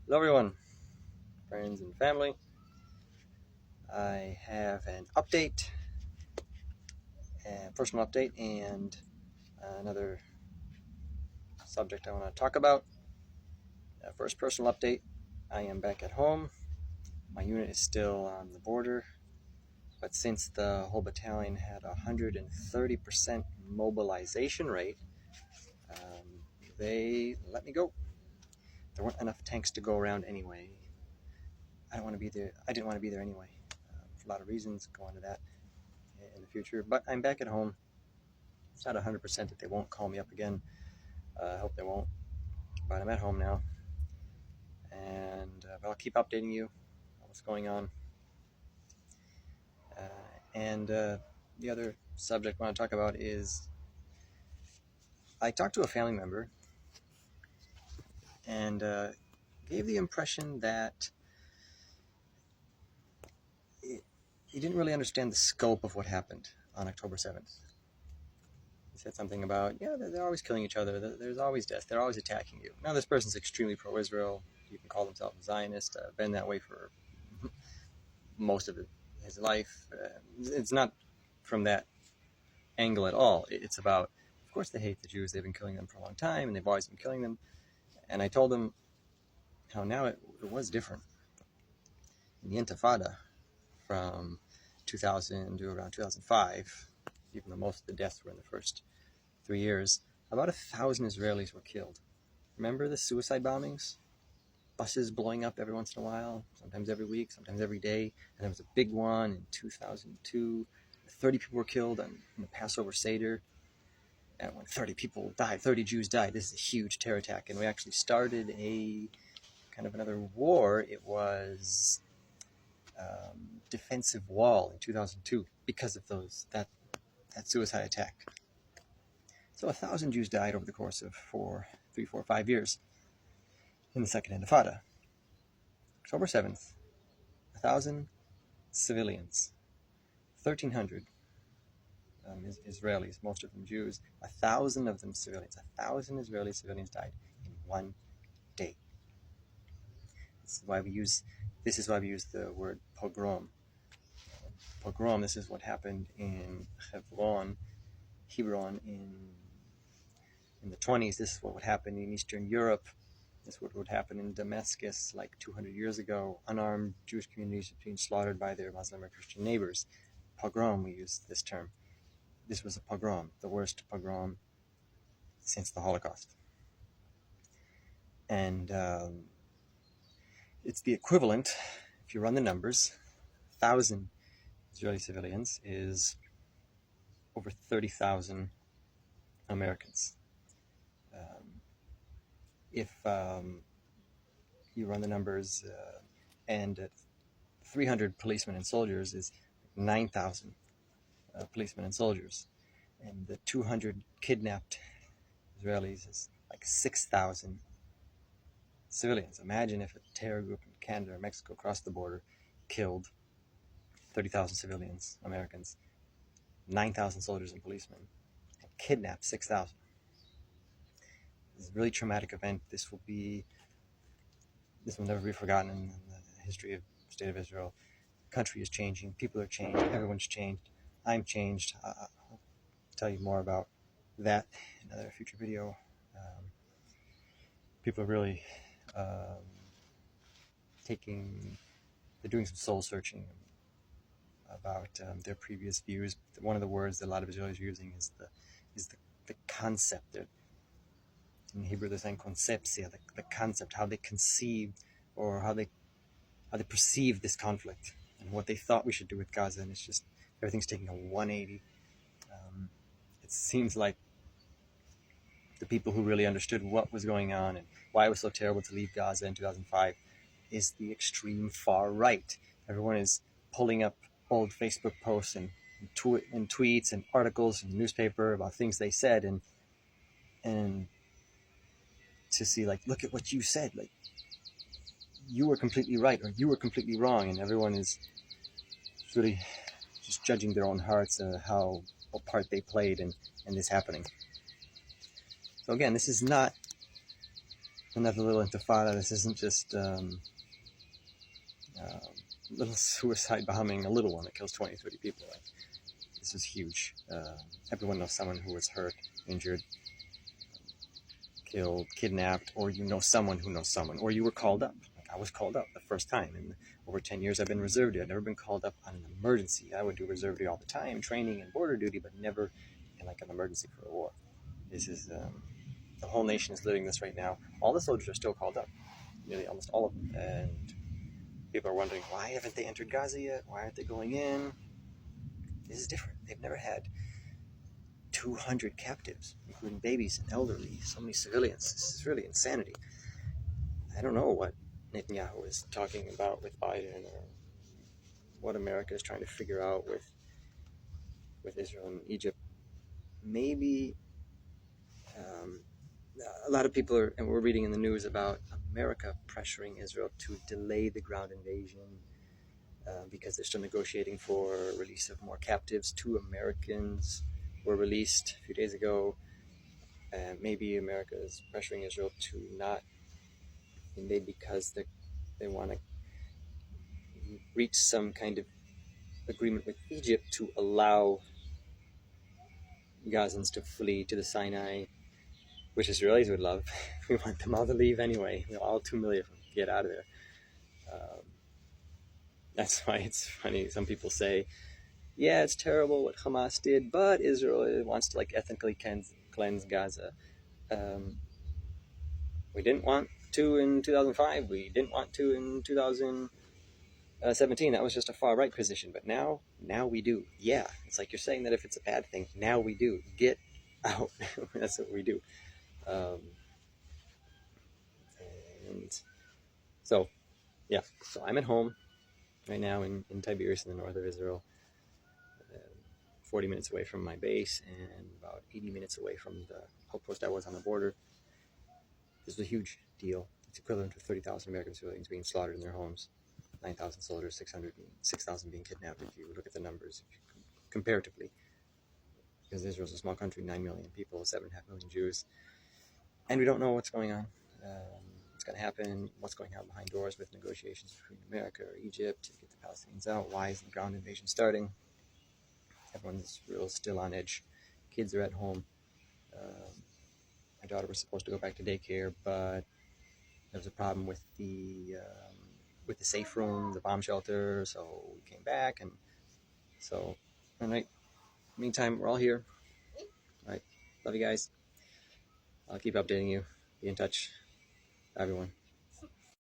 Hello everyone, friends and family. I have an update, a personal update, and another subject I want to talk about. First personal update, I am back at home. My unit is still on the border, but since the whole battalion had a 130% mobilization rate, they let me go. There weren't enough tanks to go around anyway. I didn't want to be there anyway, for a lot of reasons. Go into that in the future, but I'm back at home. It's not 100% that they won't call me up again. I hope they won't, but I'm at home now, and I'll keep updating you on what's going on. And the other subject I want to talk about is I talked to a family member and gave the impression that he didn't really understand the scope of what happened on October 7th. He said something about, yeah, they're always killing each other, there's always death, they're always attacking you. Now this person's extremely pro-Israel, you can call himself a Zionist, been that way for most of his life. It's not from that angle at all. It's about, of course they hate the Jews, they've been killing them for a long time, and they've always been killing them. And I told him how now it was different. In the Intifada, from 2000 to around 2005, even though most of the deaths were in the first 3 years, about 1,000 Israelis were killed. Remember the suicide bombings? Buses blowing up every once in a while, sometimes every week, sometimes every day. And there was a big one in 2002. 30 people were killed on the Passover Seder. And when 30 people died, 30 Jews died, this is a huge terror attack. And we actually started a kind of another war. It was defensive wall in 2002 because of that suicide attack. So 1,000 Jews died over the course of 3, 4, 5 years in the Second Intifada. October 7th, 1,000 civilians, 1,300 Israelis, most of them Jews, 1,000 of them civilians. 1,000 Israeli civilians died in one day. This is why we use the word pogrom. Pogrom, this is what happened in Hebron in the 20s. This is what would happen in Eastern Europe. This is what would happen in Damascus like 200 years ago. Unarmed Jewish communities being slaughtered by their Muslim or Christian neighbors. Pogrom, we use this term. This was a pogrom, the worst pogrom since the Holocaust. And it's the equivalent, if you run the numbers, 1,000 Israeli civilians is over 30,000 Americans. If you run the numbers, and 300 policemen and soldiers is 9,000 policemen and soldiers, and the 200 kidnapped Israelis is like 6,000 civilians. Imagine if a terror group in Canada or Mexico crossed the border, killed 30,000 civilians, Americans, 9,000 soldiers and policemen, and kidnapped 6,000. It's a really traumatic event. This will never be forgotten in the history of the State of Israel. The country is changing. People are changed. Everyone's changed. I'm changed. I'll tell you more about that in another future video. People are really they're doing some soul searching about their previous views. One of the words that a lot of Israelis are using is the concept. In Hebrew, they're saying concepция, the concept, how they conceived or how they perceived this conflict and what they thought we should do with Gaza. And it's just, everything's taking a 180. It seems like the people who really understood what was going on and why it was so terrible to leave Gaza in 2005 is the extreme far right. Everyone is pulling up old Facebook posts and tweets and articles in the newspaper about things they said and to see, like, look at what you said, like, you were completely right or you were completely wrong, and everyone is really just judging their own hearts, what part they played in this happening. So again, this is not another little intifada. This isn't just little suicide bombing, a little one that kills 20, 30 people. Like, this is huge. Everyone knows someone who was hurt, injured, killed, kidnapped, or you know someone who knows someone, or you were called up. Like, I was called up the first time. In over 10 years I've been reserve duty. I've never been called up on an emergency. I would do reserve duty all the time, training and border duty, but never in like an emergency for a war. This is, the whole nation is living this right now. All the soldiers are still called up, nearly almost all of them. And people are wondering, why haven't they entered Gaza yet? Why aren't they going in? This is different. They've never had 200 captives, including babies and elderly, so many civilians. This is really insanity. I don't know what Netanyahu is talking about with Biden, or what America is trying to figure out with Israel and Egypt. Maybe a lot of people are, and we're reading in the news about America pressuring Israel to delay the ground invasion because they're still negotiating for release of more captives. 2 Americans were released a few days ago. Maybe America is pressuring Israel to not invade because they want to reach some kind of agreement with Egypt to allow Gazans to flee to the Sinai, which Israelis would love. We want them all to leave anyway. All 2 million of them get out of there. That's why it's funny. Some people say, yeah, it's terrible what Hamas did, but Israel wants to like ethnically cleanse Gaza. We didn't want to in 2005. We didn't want to in 2017. That was just a far right position. But now we do. Yeah, it's like you're saying that if it's a bad thing, now we do. Get out. That's what we do. And so, yeah. So I'm at home right now in Tiberias in the north of Israel. 40 minutes away from my base and about 80 minutes away from the outpost I was on the border. This is a huge deal. It's equivalent to 30,000 American civilians being slaughtered in their homes, 9,000 soldiers, 6,000 being kidnapped if you look at the numbers comparatively. Because Israel's a small country, 9 million people, 7.5 million Jews. And we don't know what's going on. What's going to happen, what's going on behind doors with negotiations between America or Egypt to get the Palestinians out. Why is the ground invasion starting? Everyone's real still on edge. Kids are at home. My daughter was supposed to go back to daycare, but there was a problem with the safe room, the bomb shelter, so we came back. And so, all right, meantime, we're all here. All right, love you guys. I'll keep updating you. Be in touch. Bye, everyone.